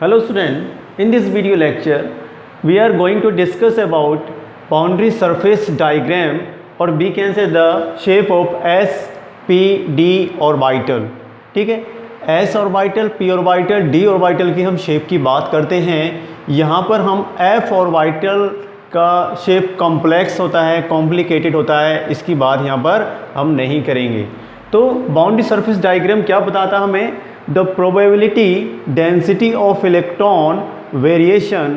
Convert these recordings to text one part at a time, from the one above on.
Hello student, in this video lecture we are going to discuss about boundary surface diagram or we can say the shape of S, P, D orbital. ठीक है, S orbital, P orbital, D orbital की हम shape की बात करते हैं. यहाँ पर हम F orbital का शेप कॉम्प्लेक्स होता है, कॉम्प्लिकेटेड होता है, इसकी बात यहाँ पर हम नहीं करेंगे. तो बाउंड्री सरफेस डायग्राम क्या बताता हमें? The probability density of electron variation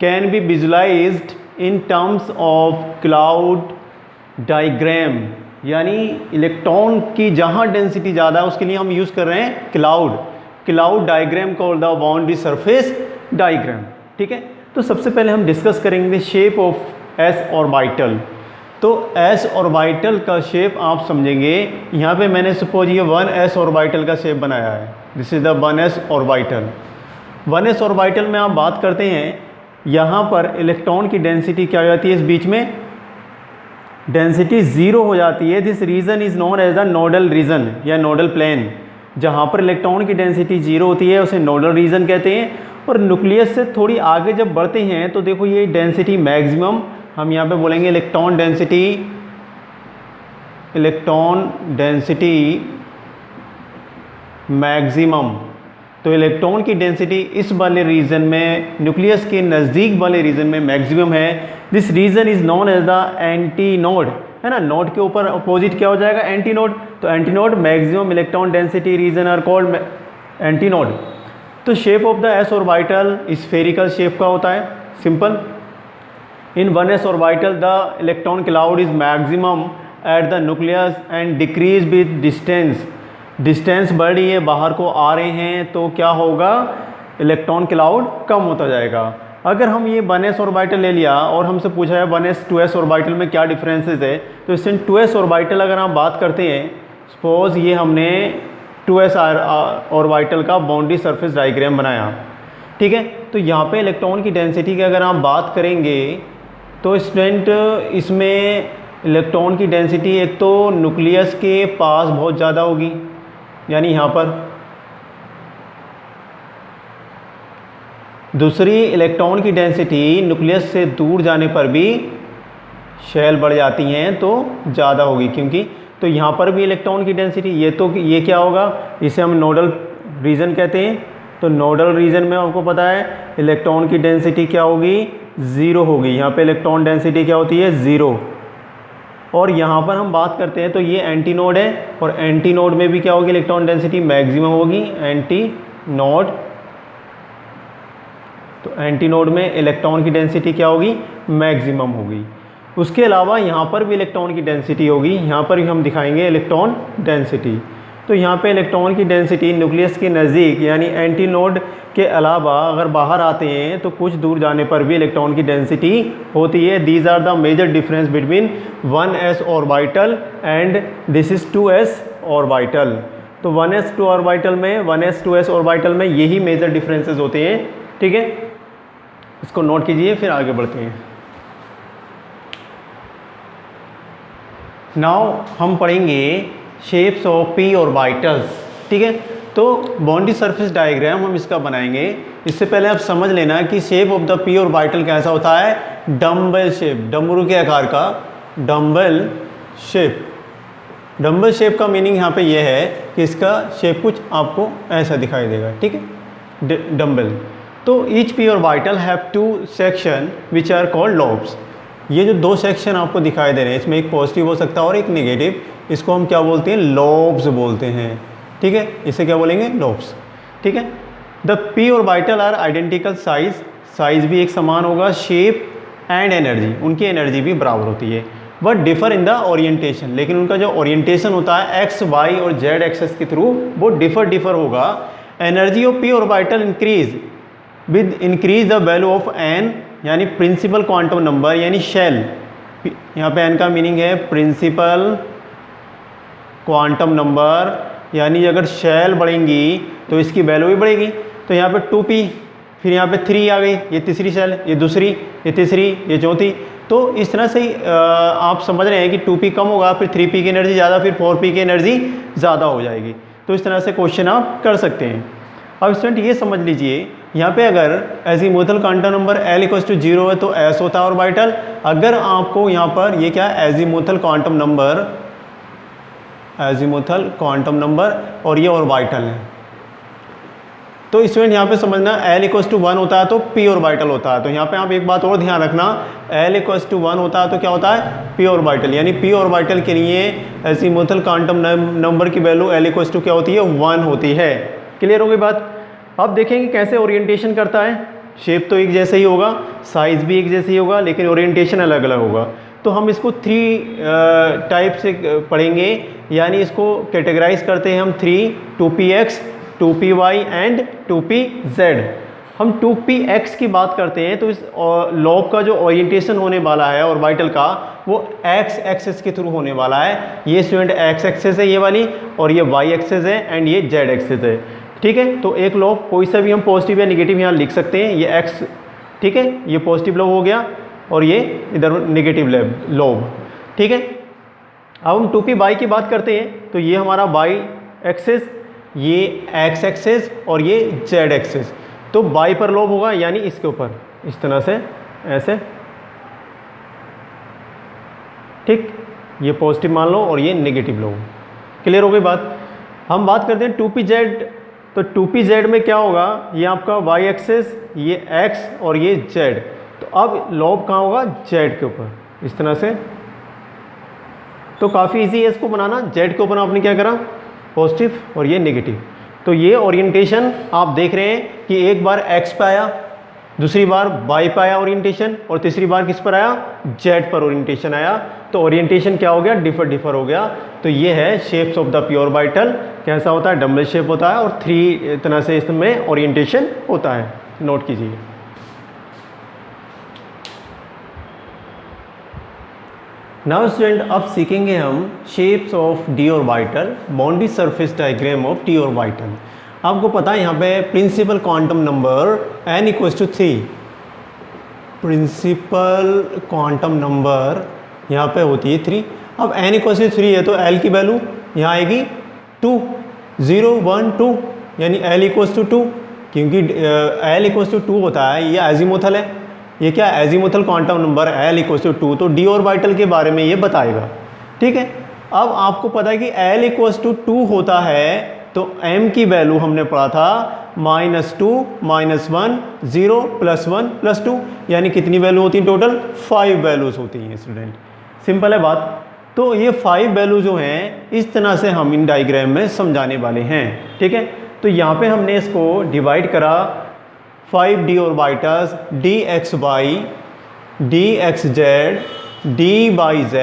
can be visualised in terms of cloud diagram. यानी इलेक्ट्रॉन की जहाँ डेंसिटी ज़्यादा है उसके लिए हम यूज़ कर रहे हैं cloud diagram called the boundary surface diagram. ठीक है, तो सबसे पहले हम डिस्कस करेंगे शेप ऑफ एस ऑर्बिटल. तो एस ऑर्बिटल का शेप आप समझेंगे. यहाँ पे मैंने सपोज ये 1s ऑर्बिटल का शेप बनाया है. This is the 1s orbital. 1s orbital में आप बात करते हैं, यहाँ पर इलेक्ट्रॉन की डेंसिटी क्या हो जाती है? इस बीच में डेंसिटी 0 हो जाती है. This region is known as the nodal region या नोडल प्लेन. जहाँ पर इलेक्ट्रॉन की डेंसिटी 0 होती है उसे नोडल रीजन कहते हैं. और न्यूक्लियस से थोड़ी आगे जब बढ़ते हैं तो देखो ये डेंसिटी मैक्सिमम, हम यहाँ पे बोलेंगे इलेक्ट्रॉन डेंसिटी मैक्सिमम. तो इलेक्ट्रॉन की डेंसिटी इस वाले रीजन में, न्यूक्लियस के नज़दीक वाले रीजन में मैक्सिमम है. This region is known as the anti node. है ना, नोड के ऊपर अपोजिट क्या हो जाएगा? Anti node. तो anti node maximum electron density region are called anti node. तो shape of the s orbital spherical shape का होता है, simple. In 1s orbital the electron cloud is maximum at the nucleus and decrease with distance. Distance बढ़ रही है, बाहर को आ रहे हैं तो क्या होगा? इलेक्ट्रॉन क्लाउड कम होता जाएगा. अगर हम ये 1s ऑर्बिटल ले लिया और हमसे पूछा है 1s 2s ऑर्बिटल में क्या डिफरेंसेस है, तो इससे 2s ऑर्बिटल अगर हम बात करते हैं, सपोज ये हमने 2s ऑर्बिटल का बाउंड्री सरफेस डायग्राम बनाया. ठीक है, तो यहाँ पे इलेक्ट्रॉन की डेंसिटी की अगर हम बात करेंगे तो स्टूडेंट इसमें इलेक्ट्रॉन की डेंसिटी एक तो न्यूक्लियस के पास बहुत ज़्यादा होगी, यानी यहाँ पर. दूसरी, इलेक्ट्रॉन की डेंसिटी न्यूक्लियस से दूर जाने पर भी शेल बढ़ जाती हैं तो ज़्यादा होगी, क्योंकि तो यहाँ पर भी इलेक्ट्रॉन की डेंसिटी ये क्या होगा? इसे हम नोडल रीजन कहते हैं. तो नोडल रीजन में आपको पता है इलेक्ट्रॉन की डेंसिटी क्या होगी? 0 होगी. यहाँ पे इलेक्ट्रॉन डेंसिटी क्या होती है? 0. और यहाँ पर हम बात करते हैं तो ये एंटी नोड है, और एंटी नोड में भी क्या होगी? इलेक्ट्रॉन डेंसिटी मैक्सिमम होगी. एंटी नोड, तो एंटी नोड में इलेक्ट्रॉन की डेंसिटी क्या होगी? मैक्सिमम होगी. उसके अलावा यहाँ पर भी इलेक्ट्रॉन की डेंसिटी होगी. यहाँ पर भी हम दिखाएंगे इलेक्ट्रॉन डेंसिटी. तो यहाँ पे इलेक्ट्रॉन की डेंसिटी न्यूक्लियस के नज़दीक यानी एंटी नोड के अलावा अगर बाहर आते हैं तो कुछ दूर जाने पर भी इलेक्ट्रॉन की डेंसिटी होती है. These are the major difference between 1s orbital and this is 2s orbital. तो 1s 2 ऑर्बिटल में, 1s 2s ऑर्बिटल में यही मेजर डिफरेंसेस होते हैं. ठीक है, इसको नोट कीजिए, फिर आगे बढ़ते हैं. नाउ हम पढ़ेंगे शेप्स ऑफ पी ऑर्बिटल्स. ठीक है, तो बाउंड्री सरफेस डायग्राम हम इसका बनाएंगे. इससे पहले आप समझ लेना कि shape of the p orbital कैसा होता है? डम्बल शेप, डमरू के आकार का डम्बल शेप. डम्बल शेप का मीनिंग यहाँ पे ये है कि इसका शेप कुछ आपको ऐसा दिखाई देगा. ठीक है, डम्बल. तो each p orbital have 2 section which are called lobes. ये जो 2 सेक्शन आपको दिखाई दे रहे हैं, इसमें एक पॉजिटिव हो सकता है और एक नेगेटिव. इसको हम क्या बोलते हैं? लॉब्स बोलते हैं. ठीक है, इसे क्या बोलेंगे? लॉब्स. ठीक है. The p orbital are identical size भी एक समान होगा. शेप एंड एनर्जी, उनकी एनर्जी भी बराबर होती है. But differ in the orientation, लेकिन उनका जो ओरिएंटेशन होता है एक्स, वाई और जेड एक्सेस के थ्रू वो डिफर होगा. Energy of p orbital increase with increase the value of n, यानी प्रिंसिपल क्वांटम नंबर, यानी शेल. यहाँ पे एन का मीनिंग है प्रिंसिपल क्वांटम नंबर, यानी अगर शेल बढ़ेंगी तो इसकी वैल्यू भी बढ़ेगी. तो यहाँ पे 2p, फिर यहाँ पे 3 आ गई, ये तीसरी शेल, ये दूसरी, ये तीसरी, ये चौथी. तो इस तरह से आप समझ रहे हैं कि 2p कम होगा, फिर 3p की एनर्जी ज़्यादा, फिर 4p की एनर्जी ज़्यादा हो जाएगी. तो इस तरह से क्वेश्चन आप कर सकते हैं. अब स्टूडेंट ये समझ लीजिए, यहाँ पे अगर azimuthal quantum number L equals to 0 है तो S होता है ऑर्बिटल। अगर आपको यहाँ पर ये क्या है एजीमुथल क्वांटम नंबर और ये ऑर्बिटल है, तो स्टूडेंट यहाँ पे समझना L इक्वल्स टू 1 होता है तो p ऑर्बिटल होता है। तो यहाँ पे आप एक बात और ध्यान रखना, L इक्वल्स टू 1 होता है तो क्या होता है p ऑर्बिटल, यानी p ऑर्बिटल के लिए एजीमुथल क्वांटम नंबर की वैल्यू L इक्वल्स टू क्या होती है 1 होती है। क्लियर हो गई बात। अब देखेंगे कैसे ओरिएंटेशन करता है। शेप तो एक जैसा ही होगा, साइज भी एक जैसा ही होगा, लेकिन ओरिएंटेशन अलग अलग होगा। तो हम इसको 3 टाइप से पढ़ेंगे, यानी इसको कैटेगराइज करते हैं हम 3, 2px, 2py एंड 2pz। हम 2px की बात करते हैं तो इस लॉब का जो ओरिएंटेशन होने वाला है ऑर्बिटल का वो x एक्सिस के थ्रू होने वाला है। ये स्टूडेंट x एक्सिस है ये वाली, और ये y एक्सिस है एंड ये z एक्सिस है। ठीक है, तो एक लॉब कोई सा भी हम पॉजिटिव या नेगेटिव यहाँ लिख सकते हैं। ये x, ठीक है, ये पॉजिटिव लॉब हो गया और ये इधर नेगेटिव लॉब। ठीक है, अब हम 2py की बात करते हैं तो ये हमारा y एक्सिस, ये x एक्सिस और ये z एक्सिस। तो y पर लॉब होगा, यानी इसके ऊपर इस तरह से ऐसे। ठीक, ये पॉजिटिव मान लो और ये नेगेटिव लॉब। क्लियर हो गई बात। हम बात करते हैं 2pz, तो 2pz में क्या होगा, ये आपका y एक्सिस, ये x और ये z। तो अब लॉब कहाँ होगा z के ऊपर इस तरह से। तो काफ़ी इजी है इसको बनाना। z के ऊपर आपने क्या करा पॉजिटिव और ये नेगेटिव। तो ये ओरिएंटेशन आप देख रहे हैं कि एक बार x पे आया, दूसरी बार y पे आया ओरिएंटेशन, और तीसरी बार किस पर आया z पर ओरिएंटेशन आया। तो ओरिएंटेशन क्या हो गया डिफर हो गया। तो ये है shapes of the p orbital. कैसा होता है डबल शेप होता है और 3 तरह से इसमें ओरिएंटेशन होता है, नोट कीजिए। नाउ स्टूडेंट अब सीखेंगे हम shapes of d orbital, boundary surface diagram of d orbital. आपको पता है यहाँ पे principal quantum number n equals to 3, principal quantum number यहाँ पे होती है 3। अब n इक्वल्स टू 3 है तो l की वैल्यू यहाँ आएगी 2, 0, 1, 2, यानी l इक्वल्स टू 2, क्योंकि l इक्वल्स टू 2 होता है, ये एजीमुथल है। ये क्या azimuthal quantum number l equals to 2, तो डी ऑर्बिटल के बारे में ये बताएगा। ठीक है, अब आपको पता है कि l इक्वल्स टू 2 होता है तो m की वैल्यू हमने पढ़ा था -2, -1, 0, +1, +2, यानी कितनी वैल्यू होती है टोटल 5 वैल्यूज़ होती हैं स्टूडेंट। सिंपल है बात। तो ये 5 वैल्यू जो हैं इस तरह से हम इन डायग्राम में समझाने वाले हैं। ठीक है, तो यहाँ पे हमने इसको डिवाइड करा 5d orbitals dxy, dxz, dyz,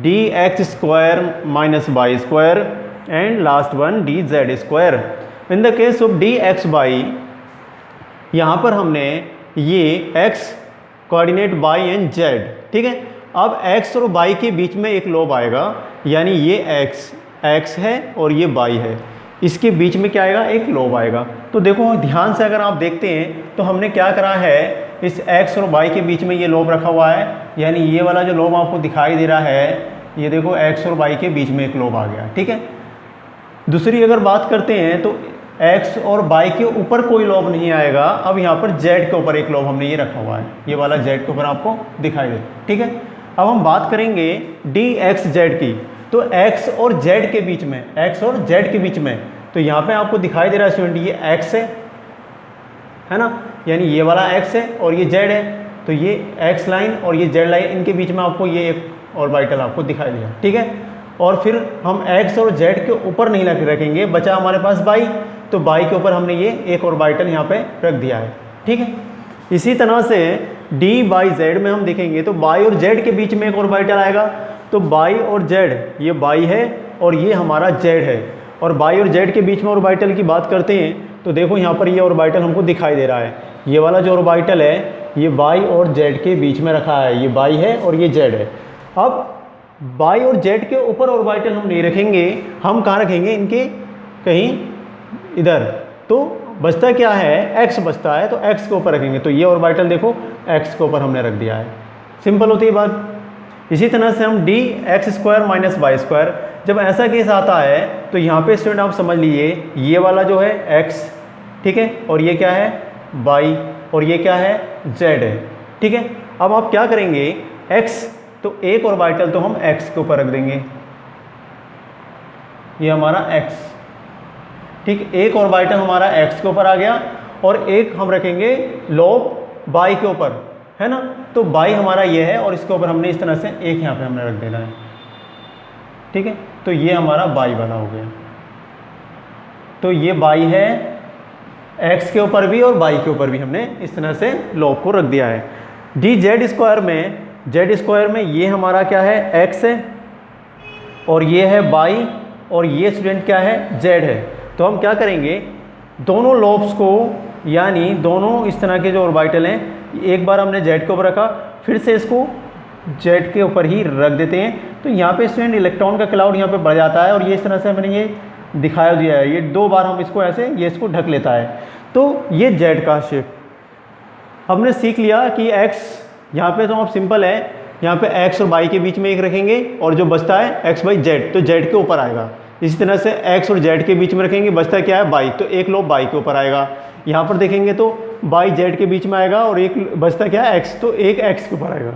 dx² - y² and last one dz²। in the case of dxy, यहाँ पर हमने ये x coordinate y and z। ठीक है, अब x और y के बीच में एक लॉब आएगा, यानी ये x है और ये y है, इसके बीच में क्या आएगा एक लॉब आएगा। तो देखो ध्यान से अगर आप देखते हैं तो हमने क्या करा है, इस x और y के बीच में ये लॉब रखा हुआ है, यानी ये वाला जो लॉब आपको दिखाई दे रहा है, ये देखो x और y के बीच में एक लॉब आ गया। ठीक है, दूसरी अगर बात करते हैं तो x और y के ऊपर कोई लॉब नहीं आएगा। अब यहाँ पर z के ऊपर एक लॉब हमने ये रखा हुआ है, ये वाला z के ऊपर आपको दिखाई दे। ठीक है, अब हम बात करेंगे dxz की। तो x और z के बीच में, x और z के बीच में, तो यहाँ पे आपको दिखाई दे रहा है स्टूडेंट ये x है ना, यानी ये वाला x है और ये z है। तो ये x लाइन और ये z लाइन, इनके बीच में आपको ये एक ऑर्बिटल आपको दिखाई दिया। ठीक है, और फिर हम x और z के ऊपर नहीं रखेंगे, बचा हमारे पास y, तो y के ऊपर हमने ये एक ऑर्बिटल यहाँ पे रख दिया है। ठीक है, इसी तरह से dy/z में हम देखेंगे तो y और z के बीच में एक ऑर्बिटल आएगा। तो y और z, ये y है और ये हमारा z है, और y और z के बीच में ऑर्बिटल की बात करते हैं तो देखो यहाँ पर ये ऑर्बिटल हमको दिखाई दे रहा है। ये वाला जो ऑर्बिटल है ये y और z के बीच में रखा है, ये y है और ये z है। अब y और z के ऊपर ऑर्बिटल हम नहीं रखेंगे, हम कहाँ रखेंगे, इनके कहीं इधर। तो बचता क्या है, x बचता है, तो x के ऊपर रखेंगे। तो ये ऑर्बिटल देखो x के ऊपर हमने रख दिया है। सिंपल होती है बात। इसी तरह से हम dx² - y², जब ऐसा केस आता है तो यहाँ पे स्टूडेंट आप समझ लीजिए ये वाला जो है x, ठीक है, और ये क्या है y और ये क्या है z है, ठीक है। अब आप क्या करेंगे, x तो एक ऑर्बिटल तो हम x के ऊपर रख देंगे, ये हमारा x, ठीक, एक ऑर्बिटल हमारा x के ऊपर आ गया और एक हम रखेंगे लोब y के ऊपर, है ना। तो y हमारा ये है और इसके ऊपर हमने इस तरह से एक यहाँ पे हमने रख देना है, ठीक है। तो ये हमारा y वाला हो गया। तो ये y है, x के ऊपर भी और y के ऊपर भी हमने इस तरह से लोब को रख दिया है। डी जेड स्क्वायर में ये हमारा क्या है x है और ये है y और ये स्टूडेंट क्या है z है। तो हम क्या करेंगे, दोनों लोब्स को यानी दोनों इस तरह के जो ऑर्बिटल हैं, एक बार हमने z के ऊपर रखा, फिर से इसको z के ऊपर ही रख देते हैं। तो यहाँ पे स्टूडेंट इलेक्ट्रॉन का क्लाउड यहाँ पे बढ़ जाता है और ये इस तरह से मैंने ये दिखाया दिया है, ये दो बार हम इसको ऐसे ये इसको ढक लेता है। तो ये z का शेप हमने सीख लिया कि x यहाँ पे तो अब सिंपल है, यहाँ पे x और y के बीच में एक रखेंगे और जो बचता है x बाई z, तो z के ऊपर आएगा। इसी तरह से x और z के बीच में रखेंगे, बचता क्या है y, तो एक लोब y के ऊपर आएगा। यहाँ पर देखेंगे तो y z के बीच में आएगा और एक बचता क्या है x, तो एक x के ऊपर आएगा।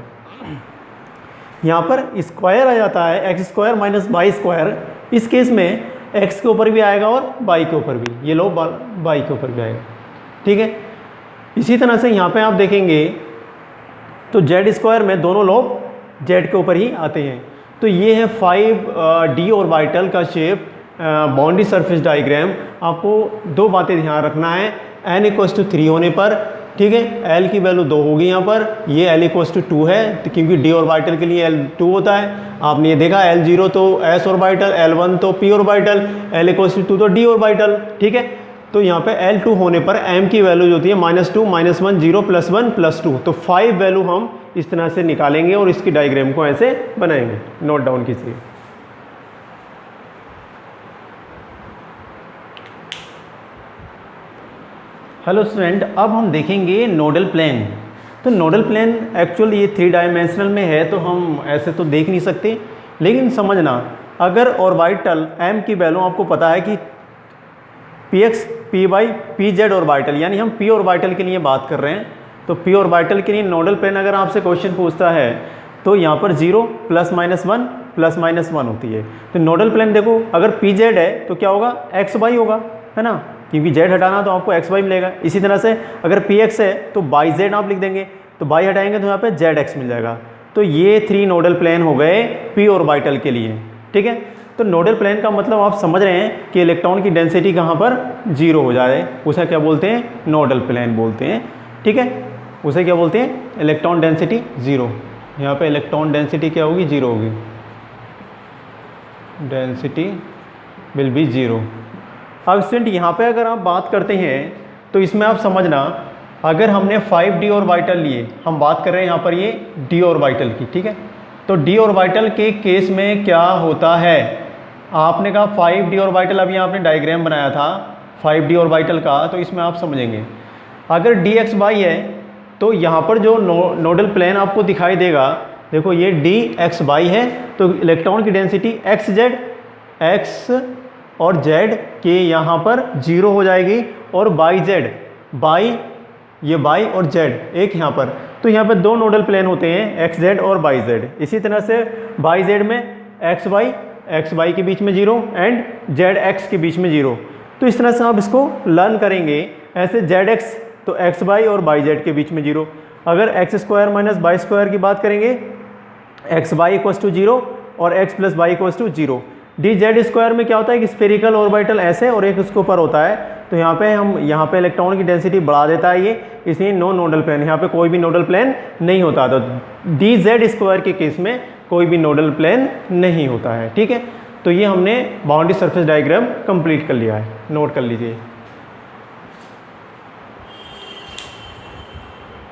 यहाँ पर स्क्वायर आ जाता है x square minus y square, इस केस में x के ऊपर भी आएगा और y के ऊपर भी, ये लोब y के ऊपर भी आएगा, ठीक है। इसी तरह से यहाँ पे आप देखेंगे तो z स्क्वायर में दोनों लोब z के ऊपर ही आते हैं। तो ये है 5d ऑर्बिटल का शेप, बाउंड्री सरफेस डायग्राम। आपको दो बातें ध्यान रखना है, n = 3 होने पर, ठीक है, l की वैल्यू 2 होगी यहाँ पर, ये l = 2 है तो क्योंकि d ऑर्बिटल के लिए l 2 होता है। आपने ये देखा L0 तो s ऑर्बिटल, L1 तो p ऑर्बिटल, l = 2 तो d ऑर्बिटल, ठीक है। तो यहाँ पे L2 होने पर m की वैल्यू जो होती है -2 -1 0 +1 +2, तो 5 वैल्यू हम इस तरह से निकालेंगे और इसकी डायग्राम को ऐसे बनाएंगे। नोट डाउन कीजिए। हेलो स्टूडेंट, अब हम देखेंगे नोडल प्लेन। तो नोडल प्लेन एक्चुअली ये 3 डायमेंशनल में है, तो हम ऐसे तो देख नहीं सकते, लेकिन समझना अगर ऑर्बिटल m की वैल्यू आपको पता है कि px p by P Z orbital, यानी हम p ऑर्बिटल के लिए बात कर रहे हैं, तो p ऑर्बिटल के लिए नोडल प्लेन अगर आपसे क्वेश्चन पूछता है तो यहाँ पर 0 +-1 +-1 होती है। तो नोडल प्लेन देखो, अगर पी जेड है तो क्या होगा, एक्स वाई होगा, है ना, क्योंकि जेड हटाना तो आपको एक्स वाई मिलेगा। इसी तरह से अगर पी एक्स है तो बाई जेड आप लिख देंगे, तो बाई हटाएंगे तो यहाँ पे जेड एक्स मिल जाएगा। तो ये 3 नोडल प्लेन हो गए p ऑर्बिटल के लिए, ठीक है। तो नोडल प्लेन का मतलब आप समझ रहे हैं कि इलेक्ट्रॉन की डेंसिटी कहाँ पर 0 हो जाए, उसे क्या बोलते हैं, नोडल प्लेन बोलते हैं, ठीक है। उसे क्या बोलते हैं, इलेक्ट्रॉन डेंसिटी 0। यहाँ पे इलेक्ट्रॉन डेंसिटी क्या होगी, 0 होगी, डेंसिटी विल बी 0। अब स्टूडेंट यहाँ पे अगर आप बात करते हैं तो इसमें आप समझना, अगर हमने 5d ऑर्बिटल लिए, हम बात कर रहे हैं यहाँ पर ये d ऑर्बिटल की, ठीक है। तो d ऑर्बिटल के केस में क्या होता है, आपने कहा 5d ऑर्बिटल, अभी आपने डायग्राम बनाया था 5d ऑर्बिटल का, तो इसमें आप समझेंगे अगर dx बाई है तो यहाँ पर जो नोडल प्लेन आपको दिखाई देगा, देखो ये dx बाई है, तो इलेक्ट्रॉन की डेंसिटी x और z के यहाँ पर 0 हो जाएगी, और बाई जेड, बाई ये बाई और z एक यहाँ पर, तो यहाँ पे 2 नोडल प्लेन होते हैं xz और बाई जेड। इसी तरह से बाई जेड में x y के बीच में 0 एंड zx के बीच में 0। तो इस तरह से आप इसको लर्न करेंगे, ऐसे zx तो xy और बाई जेड के बीच में 0। अगर x square minus y square की बात करेंगे, xy = 0 और x + y = 0। dz स्क्वायर में क्या होता है कि स्फेरिकल ऑर्बिटल ऐसे और एक उसके ऊपर होता है, तो यहाँ पे इलेक्ट्रॉन की डेंसिटी बढ़ा देता है ये, इसलिए नो नोडल प्लेन, यहाँ पे कोई भी नोडल प्लेन नहीं होता। तो dz स्क्वायर के केस में कोई भी नोडल प्लेन नहीं होता है, ठीक है। तो ये हमने बाउंड्री सरफेस डायग्राम कंप्लीट कर लिया है, नोट कर लीजिए।